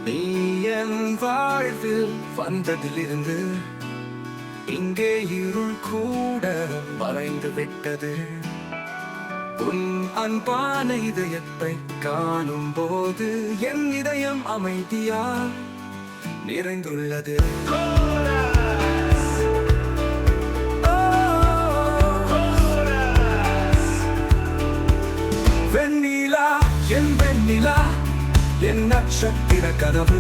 நீ என் வாழ்வில் வந்ததிலிருந்து இங்கே இருள் கூட மறைந்து விட்டது. உன் அன்பான இதயத்தை காணும் போது என் இதயம் அமைதியால் நிறைந்துள்ளது. வெண்ணிலா என் வெண்ணிலா, என் நட்சத்திர கனவு,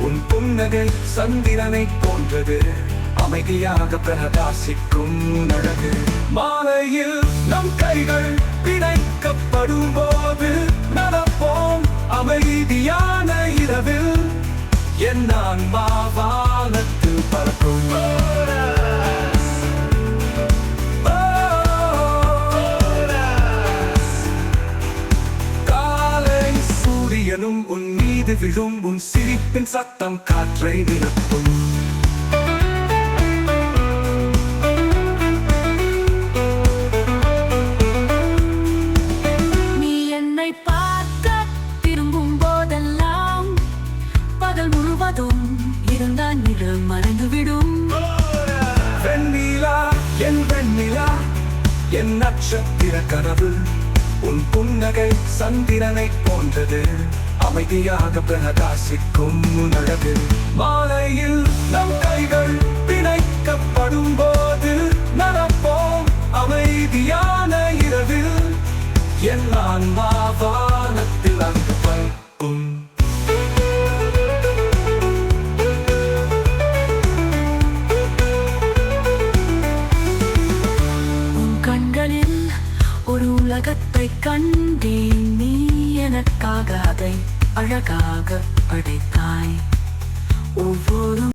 உன் புன்னகை சந்திரனை போன்றது, அமைதியாக பிரகாசிக்கும் அழகு. மாலையில் நம் கைகள் பிணைக்கப்படும் போது நடப்போம் அமைதியான இரவில், என் ஆன்மா வானத்தில் பறக்கும். காலை சூரியனும் உன் மீது விழும், உன் சிரிப்பின் சத்தம் காற்றை நிரப்பும். இருந்தால் நிழல் மறைந்துவிடும். வெண்ணிலா என் வெண்ணிலா, என் நட்சத்திர கனவு, உன் புன்னகை சந்திரனை போன்றது, அமைதியாக பிரகாசிக்கும் அழகு. மாலையில் நம் கைகள் பிணைக்கப்படும் போது நடப்போம் அமைதியான இரவில், என் ஆன்மா வானத்தில் அங்கு பறக்கும். ஒரு உலகத்தை கண்டேன், நீ எனக்காக அதை அழகாக படைத்தாய். ஒவ்வொரு